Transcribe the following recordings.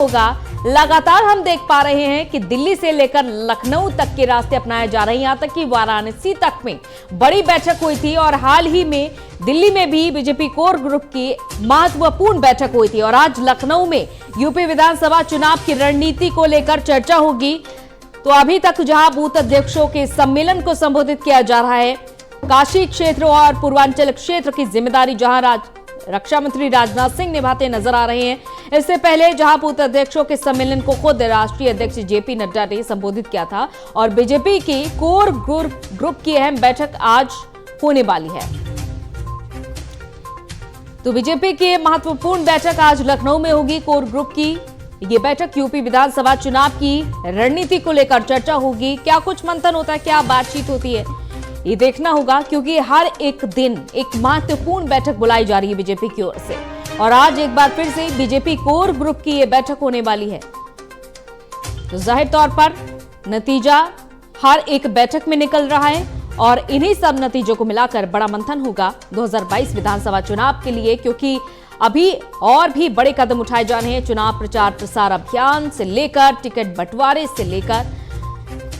होगा। लगातार हम देख पा रहे हैं कि दिल्ली से लेकर लखनऊ तक के रास्ते अपनाए जा रहे हैं, यहां तक कि वाराणसी तक में बड़ी बैठक हुई थी और हाल ही में दिल्ली में भी बीजेपी कोर ग्रुप की महत्वपूर्ण बैठक हुई थी और आज लखनऊ में यूपी विधानसभा चुनाव की रणनीति को लेकर चर्चा होगी। तो अभी तक जहां बूथ अध्यक्षों के सम्मेलन को संबोधित किया जा रहा है, काशी क्षेत्र और पूर्वांचल क्षेत्र की जिम्मेदारी जहां रक्षा मंत्री राजनाथ सिंह निभाते नजर आ रहे हैं। इससे पहले जहां बूथ अध्यक्षों के सम्मेलन को खुद राष्ट्रीय अध्यक्ष जेपी नड्डा ने संबोधित किया था और बीजेपी की कोर ग्रुप की अहम बैठक आज होने वाली है। तो बीजेपी की महत्वपूर्ण बैठक आज लखनऊ में होगी। कोर ग्रुप की ये बैठक यूपी विधानसभा चुनाव की रणनीति को लेकर चर्चा होगी। क्या कुछ मंथन होता है, क्या बातचीत होती है, ये देखना होगा, क्योंकि हर एक दिन एक महत्वपूर्ण बैठक बुलाई जा रही है बीजेपी की ओर से और आज एक बार फिर से बीजेपी कोर ग्रुप की ये बैठक होने वाली है। तो जाहिर तौर पर नतीजा हर एक बैठक में निकल रहा है और इन्हीं सब नतीजों को मिलाकर बड़ा मंथन होगा 2022 विधानसभा चुनाव के लिए, क्योंकि अभी और भी बड़े कदम उठाए जाने हैं। चुनाव प्रचार प्रसार अभियान से लेकर टिकट बंटवारे से लेकर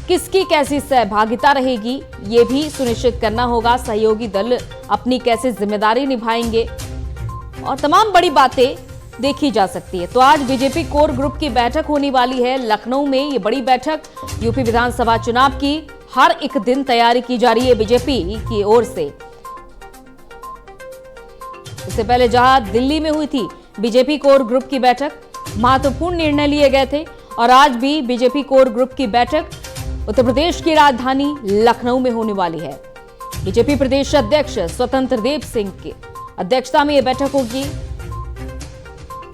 किसकी कैसी सहभागिता रहेगी, ये भी सुनिश्चित करना होगा। सहयोगी दल अपनी कैसे जिम्मेदारी निभाएंगे और तमाम बड़ी बातें देखी जा सकती है। तो आज बीजेपी कोर ग्रुप की बैठक होने वाली है लखनऊ में। ये बड़ी बैठक यूपी विधानसभा चुनाव की हर एक दिन तैयारी की जा रही है बीजेपी की ओर से। इससे पहले जहां दिल्ली में हुई थी बीजेपी कोर ग्रुप की बैठक, महत्वपूर्ण निर्णय लिए गए थे और आज भी बीजेपी कोर ग्रुप की बैठक उत्तर प्रदेश की राजधानी लखनऊ में होने वाली है। बीजेपी प्रदेश अध्यक्ष स्वतंत्र देव सिंह की अध्यक्षता में यह बैठक होगी।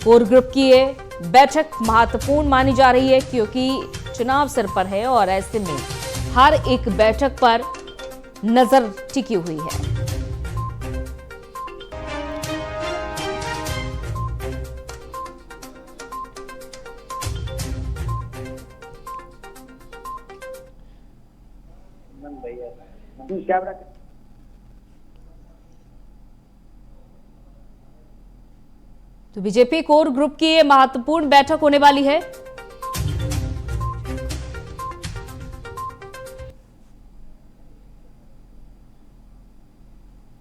कोर ग्रुप की ये बैठक महत्वपूर्ण मानी जा रही है क्योंकि चुनाव सिर पर है और ऐसे में हर एक बैठक पर नजर टिकी हुई है। तो बीजेपी कोर ग्रुप की ये महत्वपूर्ण बैठक होने वाली है।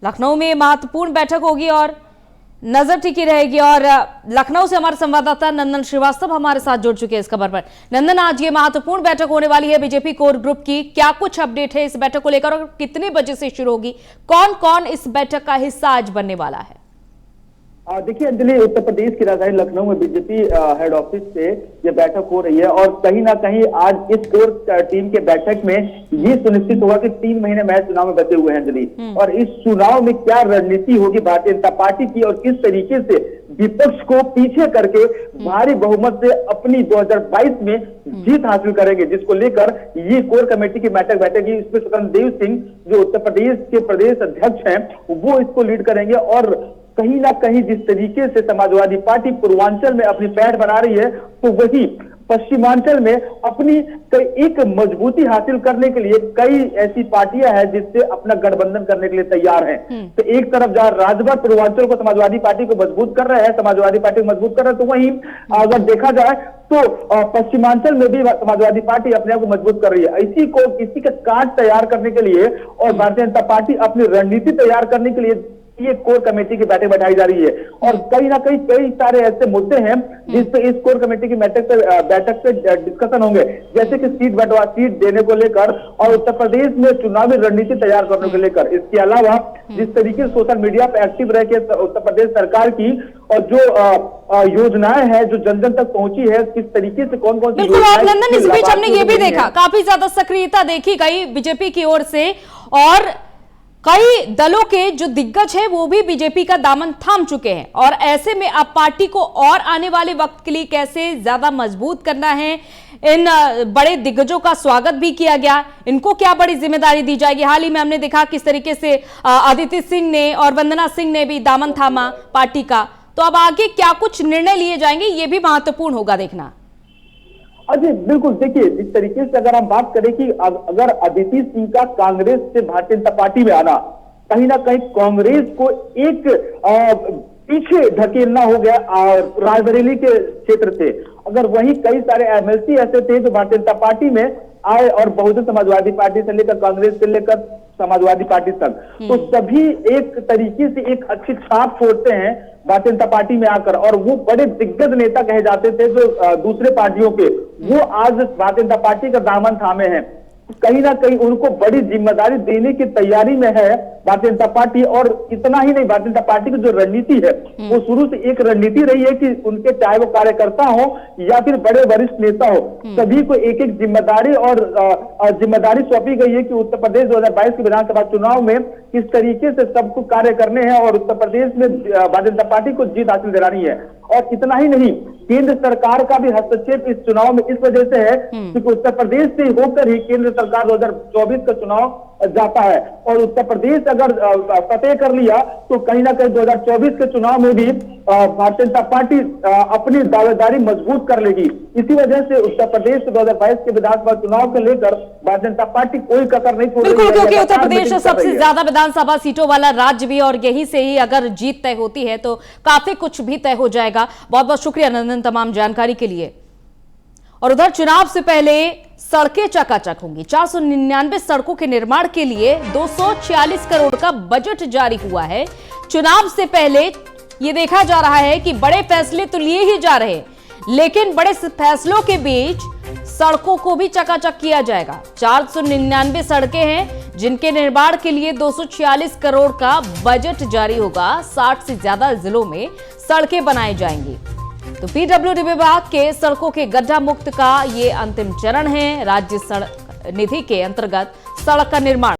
लखनऊ में महत्वपूर्ण बैठक होगी और नजर टिकी रहेगी और लखनऊ से हमारे संवाददाता नंदन श्रीवास्तव हमारे साथ जुड़ चुके हैं इस खबर पर। नंदन, आज ये महत्वपूर्ण बैठक होने वाली है बीजेपी कोर ग्रुप की, क्या कुछ अपडेट है इस बैठक को लेकर और कितने बजे से शुरू होगी? कौन कौन इस बैठक का हिस्सा आज बनने वाला है? देखिए अंजलि, उत्तर प्रदेश की राजधानी लखनऊ में बीजेपी हेड ऑफिस से ये बैठक हो रही है और कहीं ना कहीं आज इस कोर टीम के बैठक में ये सुनिश्चित होगा कि 3 महीने महज चुनाव में बचे हुए हैं अंजलि, और इस चुनाव में क्या रणनीति होगी भारतीय जनता पार्टी की और किस तरीके से विपक्ष को पीछे करके भारी बहुमत से अपनी 2022 में जीत हासिल करेंगे, जिसको लेकर ये कोर कमेटी की बैठक बैठेगी। इसमें स्वतंत्र देव सिंह जो उत्तर प्रदेश के प्रदेश अध्यक्ष हैं वो इसको लीड करेंगे और कहीं ना कहीं जिस तरीके से समाजवादी पार्टी पूर्वांचल में अपनी पैठ बना रही है तो वही पश्चिमांचल में अपनी एक मजबूती हासिल करने के लिए कई ऐसी पार्टियां हैं जिससे अपना गठबंधन करने के लिए तैयार हैं। तो एक तरफ जहां राजभर पूर्वांचल को समाजवादी पार्टी को मजबूत कर रहे हैं, समाजवादी पार्टी को मजबूत कर रहे हैं, तो वहीं अगर देखा जाए तो पश्चिमांचल में भी समाजवादी पार्टी अपने आप को मजबूत कर रही है। इसी का काट तैयार करने के लिए और भारतीय जनता पार्टी अपनी रणनीति तैयार करने के लिए ये कोर कमेटी की बैठक बैठाई जा रही है और कहीं ना कहीं कई सारे ऐसे मुद्दे हैं जिस पे इस कोर कमेटी की बैठक पे डिस्कशन होंगे, जैसे कि सीट देने को लेकर और उत्तर प्रदेश में चुनावी रणनीति तैयार करने को लेकर। इसके अलावा जिस तरीके से सोशल मीडिया पे एक्टिव रह के उत्तर प्रदेश सरकार की और जो योजनाएं हैं जो जन जन तक पहुंची है, किस तरीके से कौन कौन सी बिल्कुल। और नंदन, इस बीच हमने ये भी देखा काफी ज्यादा सक्रियता देखी गई बीजेपी की ओर से और कई दलों के जो दिग्गज हैं वो भी बीजेपी का दामन थाम चुके हैं और ऐसे में अब पार्टी को और आने वाले वक्त के लिए कैसे ज्यादा मजबूत करना है, इन बड़े दिग्गजों का स्वागत भी किया गया, इनको क्या बड़ी जिम्मेदारी दी जाएगी। हाल ही में हमने देखा किस तरीके से अदिति सिंह ने और वंदना सिंह ने भी दामन थामा पार्टी का, तो अब आगे क्या कुछ निर्णय लिए जाएंगे ये भी महत्वपूर्ण होगा देखना। अजी बिल्कुल, देखिए इस तरीके से अगर हम बात करें कि अगर अदिति सिंह का कांग्रेस से भारतीय जनता पार्टी में आना कहीं ना कहीं कांग्रेस को एक पीछे ढकेलना हो गया रायबरेली के क्षेत्र से। अगर वहीं कई सारे एमएलसी ऐसे थे जो भारतीय जनता पार्टी में आए और बहुजन समाजवादी पार्टी से लेकर कांग्रेस से लेकर समाजवादी पार्टी तक, तो सभी एक तरीके से एक अच्छी छाप छोड़ते हैं भारतीय जनता पार्टी में आकर, और वो बड़े दिग्गज नेता कहे जाते थे जो दूसरे पार्टियों के, वो आज भारतीय जनता पार्टी का दामन थामे हैं। कहीं ना कहीं उनको बड़ी जिम्मेदारी देने की तैयारी में है भारतीय जनता पार्टी। और इतना ही नहीं, भारतीय जनता पार्टी की जो रणनीति है वो शुरू से एक रणनीति रही है कि उनके चाहे वो कार्यकर्ता हो या फिर बड़े वरिष्ठ नेता हो, सभी को एक एक जिम्मेदारी और जिम्मेदारी सौंपी गई है कि उत्तर प्रदेश 2022 के विधानसभा चुनाव में किस तरीके से सबको कार्य करने हैं और उत्तर प्रदेश में भारतीय जनता पार्टी को जीत हासिल दिलानी है। और इतना ही नहीं, केंद्र सरकार का भी हस्तक्षेप इस चुनाव में इस वजह से है क्योंकि उत्तर प्रदेश से होकर ही केंद्र सरकार 2024 का चुनाव जाता है, और उत्तर प्रदेश अगर फतेह कर लिया तो कहीं ना कहीं 2024 के चुनाव में भी भारतीय जनता पार्टी अपनी दावेदारी मजबूत कर लेगी। इसी वजह से उत्तर प्रदेश 2022 के विधानसभा चुनाव को लेकर भारतीय जनता पार्टी कोई कसर नहीं छोड़ रही है। बिल्कुल, क्योंकि उत्तर प्रदेश सबसे ज्यादा विधानसभा सीटों वाला राज्य भी, और यहीं से ही अगर जीत तय होती है तो काफी कुछ भी तय हो जाएगा। बहुत बहुत शुक्रिया नंदन तमाम जानकारी के लिए। और उधर चुनाव से पहले सड़कें चकाचक होंगी। 499 सड़कों के निर्माण के लिए 246 करोड़ का बजट जारी हुआ है। चुनाव से पहले यह देखा जा रहा है कि बड़े फैसले तो लिए ही जा रहे हैं, लेकिन बड़े फैसलों के बीच सड़कों को भी चकाचक किया जाएगा। 499 सड़कें हैं जिनके निर्माण के लिए 246 करोड़ का बजट जारी होगा। 60 से ज्यादा जिलों में सड़कें बनाई जाएंगी। तो पीडब्ल्यूडी विभाग के सड़कों के गड्ढा मुक्त का ये अंतिम चरण है। राज्य सड़क निधि के अंतर्गत सड़क का निर्माण